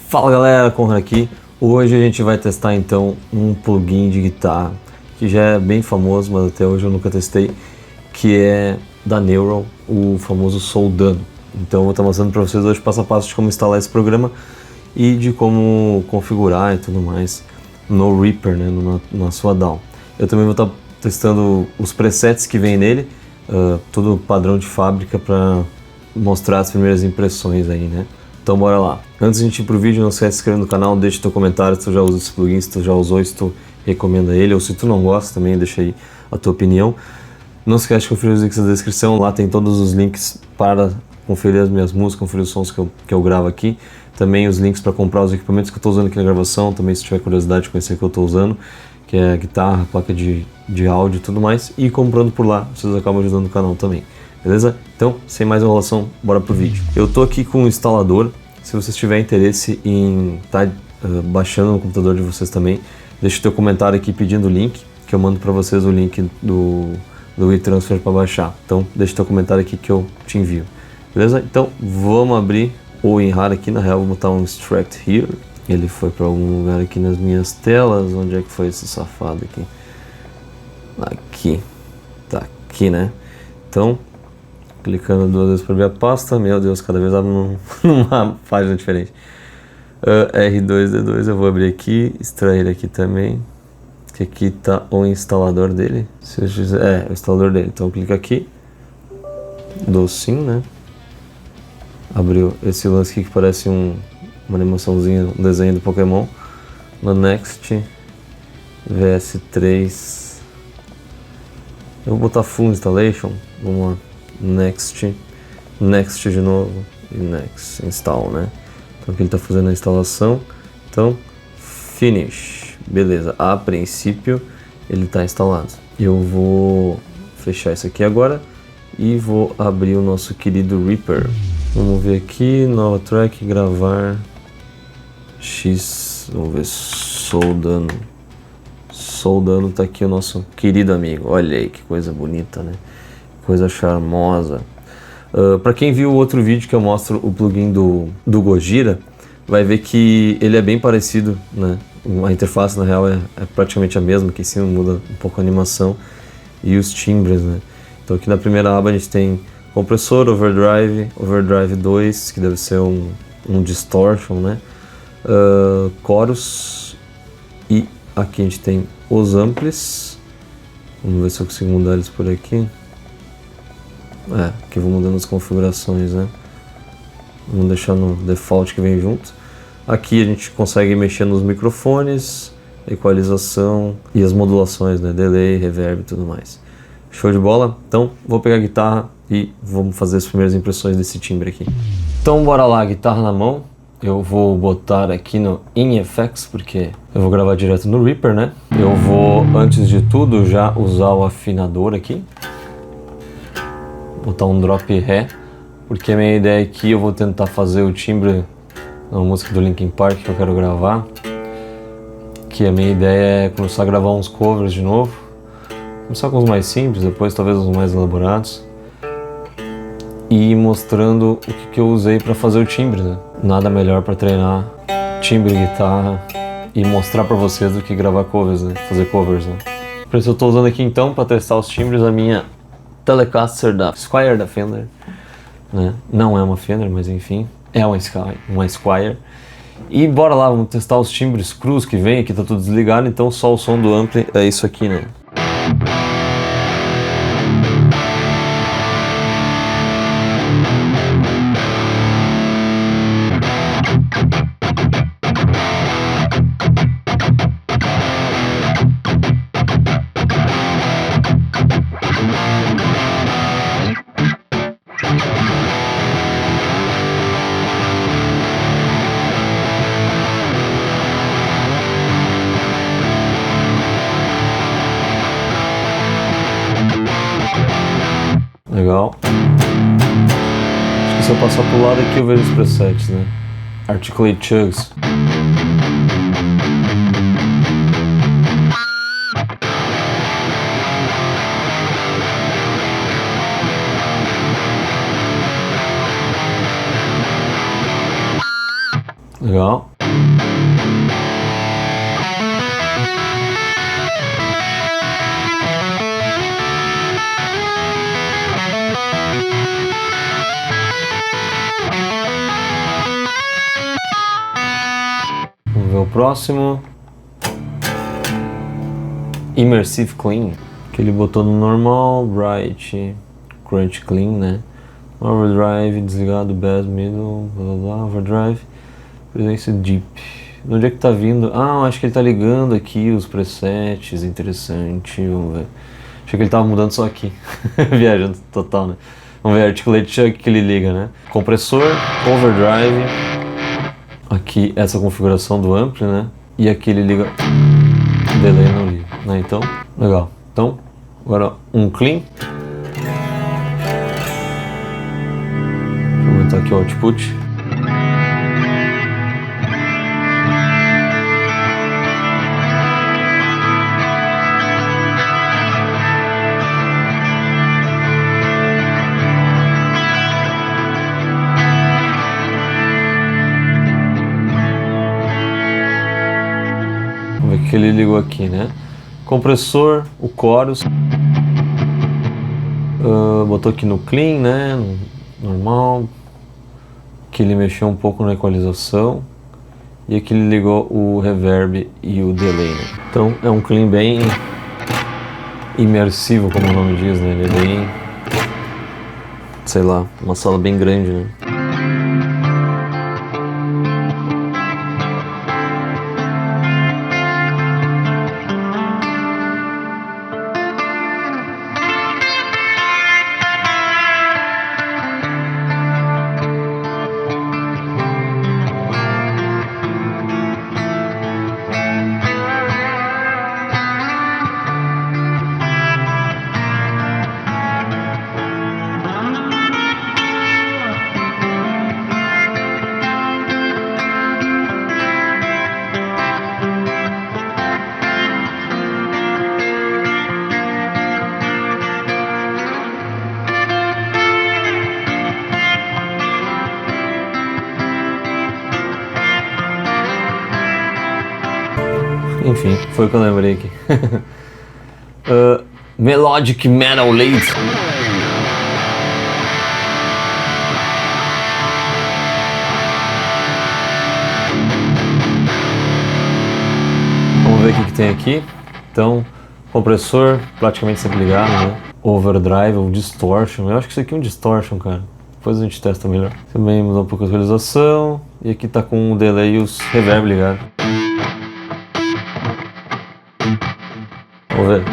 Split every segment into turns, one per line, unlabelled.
Fala galera, Conrad aqui. Hoje a gente vai testar então um plugin de guitarra que já é bem famoso, mas até hoje eu nunca testei, que é da Neural, o famoso Soldano. Então eu vou estar mostrando para vocês hoje passo a passo de como instalar esse programa e de como configurar e tudo mais no Reaper, né, na sua DAW. Eu também vou estar testando os presets que vem nele, tudo padrão de fábrica para mostrar as primeiras impressões aí, né? Então bora lá. Antes de a gente ir pro vídeo, não esquece de se inscrever no canal, deixa teu comentário se tu já usa esse plugin, se tu já usou, se tu recomenda ele, ou se tu não gosta também, deixa aí a tua opinião. Não esquece de conferir os links na descrição, lá tem todos os links para conferir as minhas músicas, conferir os sons que eu gravo aqui. Também os links para comprar os equipamentos que eu estou usando aqui na gravação, também se tiver curiosidade de conhecer o que eu estou usando, que é guitarra, placa de áudio e tudo mais. E comprando por lá, vocês acabam ajudando o canal também. Beleza? Então, sem mais enrolação, bora pro vídeo. Eu tô aqui com o instalador. Se vocês tiverem interesse em estar baixando no computador de vocês também, deixa o teu comentário aqui pedindo o link, que eu mando para vocês o link do e-transfer para baixar. Então, deixa o teu comentário aqui que eu te envio. Beleza? Então, vamos abrir o WinRAR aqui. Na real, vou botar um extract here. Ele foi para algum lugar aqui nas minhas telas. Onde é que foi esse safado aqui? Aqui. Tá aqui, né? Então, clicando duas vezes para abrir a pasta, meu Deus, cada vez abre numa página diferente. R2D2 eu vou abrir aqui, extrair aqui também, que aqui está o instalador dele. Se eu quiser, o instalador dele. Então clica aqui, dou sim, né? Abriu esse lance aqui que parece uma animaçãozinha, um desenho do Pokémon. No Next, VS3. Eu vou botar Full Installation, vamos lá. Next de novo e Next Install, né? Então aqui ele está fazendo a instalação. Então, Finish, beleza. A princípio ele está instalado. Eu vou fechar isso aqui agora e vou abrir o nosso querido Reaper. Vamos ver aqui, nova track, gravar X, vamos ver, Soldano. Soldano tá aqui o nosso querido amigo. Olha aí que coisa bonita, né? Coisa charmosa. Para quem viu o outro vídeo que eu mostro o plugin do Gojira, vai ver que ele é bem parecido, né? A interface na real é praticamente a mesma, que em cima muda um pouco a animação e os timbres, né? Então aqui na primeira aba a gente tem compressor, overdrive 2, que deve ser um distortion, né? Chorus, e aqui a gente tem os amplis. Vamos ver se eu consigo mudar eles por aqui. Aqui vou mudando as configurações, né? Vamos deixar no default que vem junto. Aqui a gente consegue mexer nos microfones, equalização e as modulações, né? Delay, reverb e tudo mais. Show de bola? Então vou pegar a guitarra e vamos fazer as primeiras impressões desse timbre aqui. Então bora lá, guitarra na mão. Eu vou botar aqui no In Effects, porque eu vou gravar direto no Reaper, né? Eu vou, antes de tudo, já usar o afinador aqui. Botar um drop Ré, porque a minha ideia aqui eu vou tentar fazer o timbre na música do Linkin Park que eu quero gravar, que a minha ideia é começar a gravar uns covers de novo, começar com os mais simples, depois talvez os mais elaborados, e ir mostrando o que eu usei para fazer o timbre, né? Nada melhor para treinar timbre e guitarra e mostrar para vocês do que gravar covers, né? Fazer covers, né? Por isso eu estou usando aqui então para testar os timbres a minha Telecaster da Squier da Fender, né? Não é uma Fender, mas enfim, é uma Squier. E bora lá, vamos testar os timbres crus que vem, aqui tá tudo desligado, então só o som do ampli é isso aqui, né? Legal. Acho que se eu passar pro lado aqui eu vejo os presets, né? Articulate Chugs. Legal. ver o próximo. Immersive Clean, que ele botou no normal, Bright, Crunch Clean, né? Overdrive, desligado, Bass, Middle, blá blá blá, Overdrive, presença Deep. De onde é que tá vindo? Ah, acho que ele tá ligando aqui os presets, interessante, vamos ver. Achei que ele tava mudando só aqui, viajando total, né? Vamos ver, Articulate Chuck que ele liga, né? Compressor, Overdrive, aqui essa configuração do ampli, né? E aqui ele liga, delay não liga, né? Então, legal. Então, agora um clean. Deixa eu aumentar aqui o output. Vamos ver o que ele ligou aqui, né? Compressor, o chorus, botou aqui no clean, né? No normal, que ele mexeu um pouco na equalização e aqui ele ligou o reverb e o delay, né? Então é um clean bem imersivo, como o nome diz, né? Ele é bem, sei lá, uma sala bem grande, né? Enfim, foi o que eu lembrei aqui. Melodic Metal Lead. Vamos ver o que tem aqui. Então, compressor praticamente sempre ligado, né? Overdrive ou Distortion. Eu acho que isso aqui é um Distortion, cara. Depois a gente testa melhor. Também mudou um pouco a equalização. E aqui tá com o delay e os reverb ligado. Vamos ver.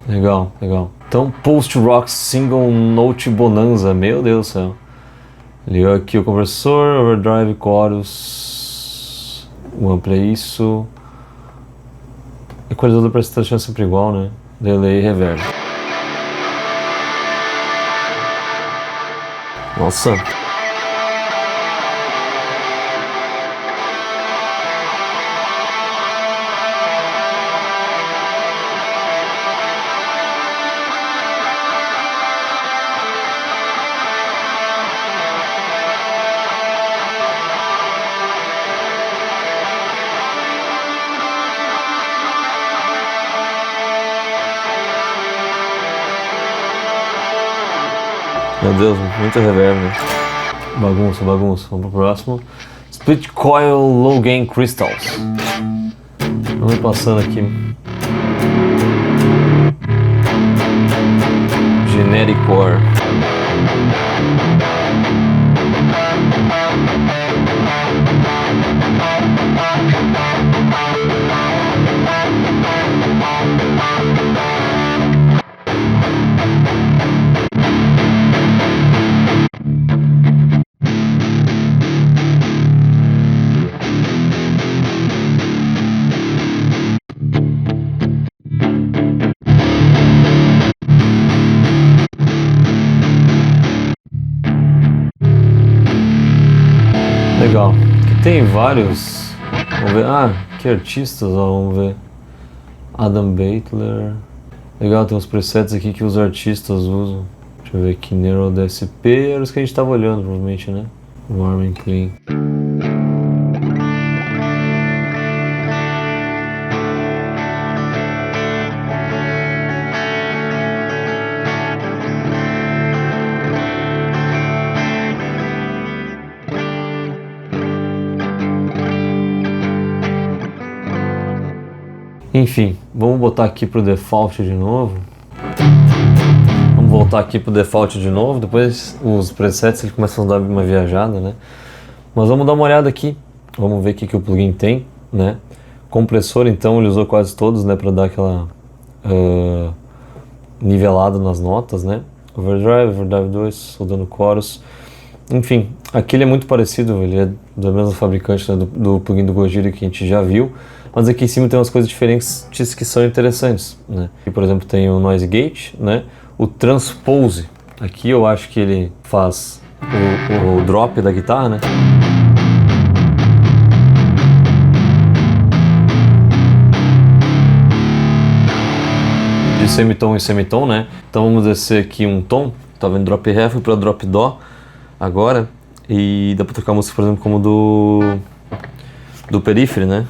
Legal, legal. Então, post-rock single note bonanza, meu Deus do céu. Ligou aqui o compressor, overdrive, chorus, o ampli é isso. Equalizador para estar deixando sempre igual, né? Delay e reverb. Nossa! Meu Deus, muito reverb, né? Bagunça, bagunça. Vamos pro próximo. Split Coil Low Gain Crystals. Vamos passando aqui. Generic Core. tem vários. Vamos ver. Ah, que artistas, ó, vamos ver. Adam Baitler. Legal, tem uns presets aqui que os artistas usam. Deixa eu ver aqui, Neural DSP, era os que a gente tava olhando, provavelmente, né? Warm and Clean. Enfim, vamos botar aqui pro default de novo. Vamos voltar aqui pro default de novo, depois os presets ele começam a dar uma viajada, né? Mas vamos dar uma olhada aqui, vamos ver o que o plugin tem, né? Compressor, então, ele usou quase todos, né, para dar aquela nivelada nas notas, né? Overdrive 2, soldando chorus. Enfim, aqui ele é muito parecido, ele é do mesmo fabricante, né, do plugin do Gojira que a gente já viu, mas aqui em cima tem umas coisas diferentes que são interessantes, né? Aqui, por exemplo, tem o Noise Gate, né? O Transpose, aqui eu acho que ele faz o drop da guitarra, né? De semitom em semitom, né? Então vamos descer aqui um tom, tá vendo drop Ré, fui para drop Dó agora, e dá para tocar música, por exemplo, como do Periphery, né?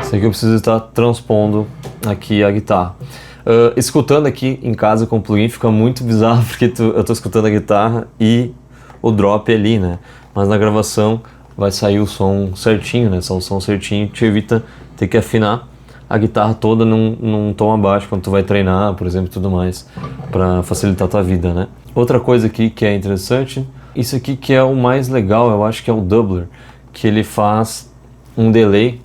Isso aqui eu preciso estar transpondo aqui a guitarra. Escutando aqui em casa com o plugin fica muito bizarro, porque eu estou escutando a guitarra e o drop ali, né? Mas na gravação vai sair o som certinho, né? Só o som certinho te evita ter que afinar a guitarra toda num tom abaixo quando tu vai treinar, por exemplo, e tudo mais, para facilitar a tua vida, né? Outra coisa aqui que é interessante, isso aqui que é o mais legal, eu acho que é o doubler, que ele faz um delay,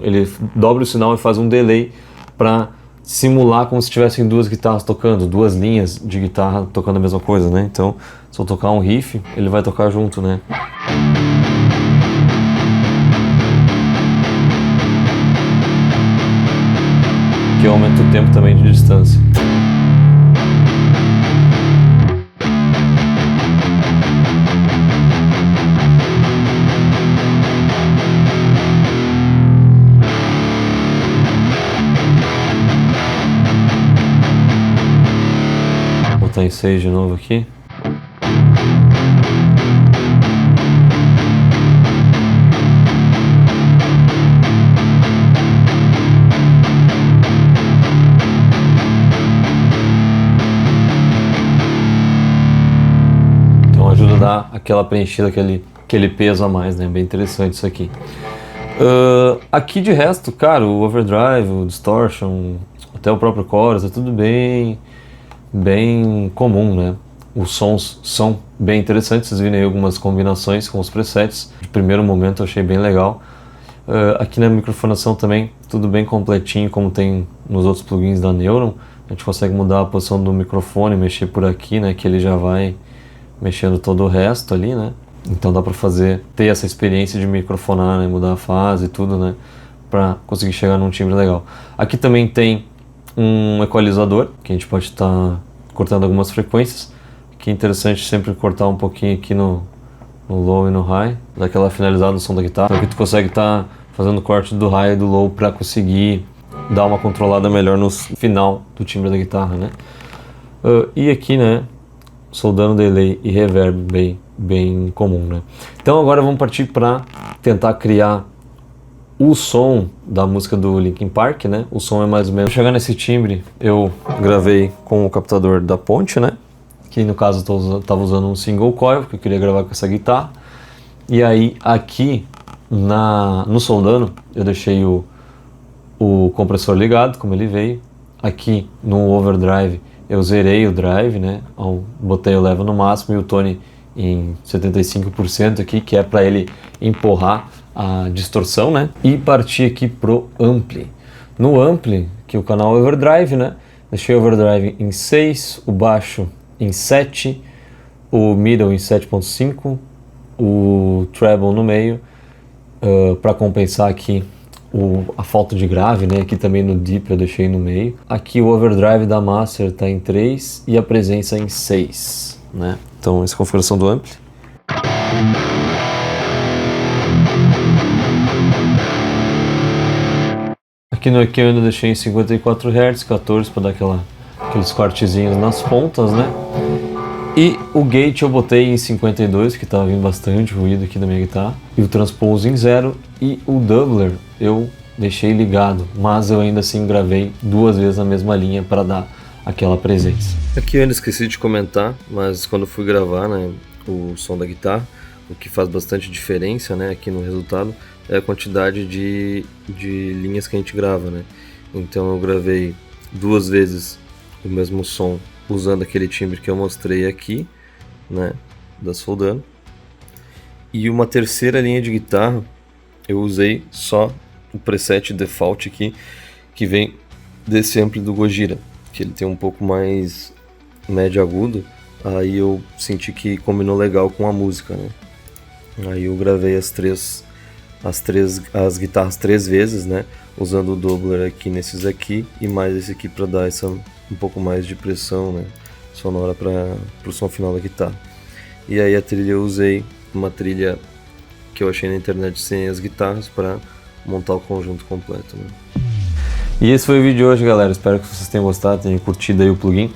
ele dobra o sinal e faz um delay para simular como se tivessem duas guitarras tocando, duas linhas de guitarra tocando a mesma coisa, né? Então, se eu tocar um riff, ele vai tocar junto, né? Que aumenta o tempo também de distância. Vou botar em 6 de novo aqui. Ajuda a dar aquela preenchida, aquele peso a mais, né? Bem interessante isso aqui. Aqui de resto, cara, o overdrive, o distortion, até o próprio chorus, é tudo bem comum, né? Os sons são bem interessantes, vocês viram aí algumas combinações com os presets. De primeiro momento eu achei bem legal. Aqui na microfonação também, tudo bem completinho, como tem nos outros plugins da Neuron. A gente consegue mudar a posição do microfone, mexer por aqui, né? Que ele já vai mexendo todo o resto ali, né? Então dá pra ter essa experiência de microfonar, né? Mudar a fase e tudo, né? Pra conseguir chegar num timbre legal. Aqui também tem um equalizador, que a gente pode estar cortando algumas frequências. Que é interessante sempre cortar um pouquinho aqui no low e no high, dar aquela finalizada no som da guitarra. Então aqui tu consegue estar fazendo corte do high e do low pra conseguir dar uma controlada melhor no final do timbre da guitarra, né? E aqui, né? Soldando delay e reverb bem comum, né? Então agora vamos partir para tentar criar o som da música do Linkin Park, né? O som é mais ou menos... Chegar nesse timbre, eu gravei com o captador da Ponte, né? Que no caso eu estava usando um single coil, porque eu queria gravar com essa guitarra. E aí aqui no soldando, eu deixei o compressor ligado, como ele veio. Aqui no overdrive, eu zerei o drive, né? Botei o level no máximo e o tone em 75% aqui, que é para ele empurrar a distorção, né? E parti aqui pro ampli. No ampli, que o canal é overdrive, né? Deixei o overdrive em 6, o baixo em 7, o middle em 7.5, o treble no meio, para compensar aqui a falta de grave, né? Aqui também no Deep eu deixei no meio. Aqui o overdrive da Master está em 3 e a presença em 6, né? Então essa é a configuração do ampli. Aqui no EQ eu ainda deixei em 54 Hz, 14 para dar aqueles cortezinhos nas pontas, né? E o gate eu botei em 52, que estava vindo bastante ruído aqui da minha guitarra. E o transpose em 0. E o doubler eu deixei ligado, mas eu ainda assim gravei 2 vezes na mesma linha para dar aquela presença. Aqui eu ainda esqueci de comentar, mas quando fui gravar, né, o som da guitarra, o que faz bastante diferença, né, aqui no resultado é a quantidade de linhas que a gente grava, né? Então eu gravei 2 vezes o mesmo som usando aquele timbre que eu mostrei aqui, né, da Soldano. E uma terceira linha de guitarra, eu usei só o preset default aqui, que vem desse ampli do Gojira, que ele tem um pouco mais médio agudo, aí eu senti que combinou legal com a música, né. Aí eu gravei as guitarras 3 vezes, né, usando o doubler aqui nesses aqui e mais esse aqui para dar um pouco mais de pressão, né, sonora para o som final da guitarra. E aí a trilha eu usei uma trilha que eu achei na internet sem as guitarras para montar o conjunto completo, né. E esse foi o vídeo de hoje, galera. Espero que vocês tenham gostado, tenham curtido aí o plugin.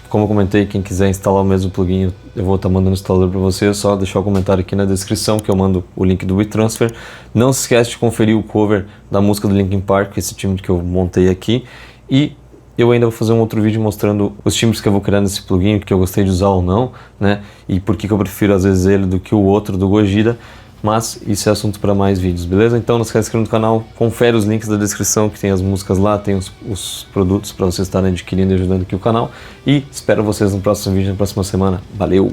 Como eu comentei, quem quiser instalar o mesmo plugin, eu vou estar mandando o instalador para você. É só deixar o comentário aqui na descrição que eu mando o link do WeTransfer. Não se esquece de conferir o cover da música do Linkin Park, esse timbre que eu montei aqui. E eu ainda vou fazer um outro vídeo mostrando os timbres que eu vou criar nesse plugin, que eu gostei de usar ou não, né? E por que eu prefiro às vezes ele do que o outro do Gojira. Mas isso é assunto para mais vídeos, beleza? Então não se esquece de se inscrever no canal, confere os links da descrição que tem as músicas lá, tem os produtos para vocês estarem adquirindo e ajudando aqui o canal. E espero vocês no próximo vídeo, na próxima semana. Valeu!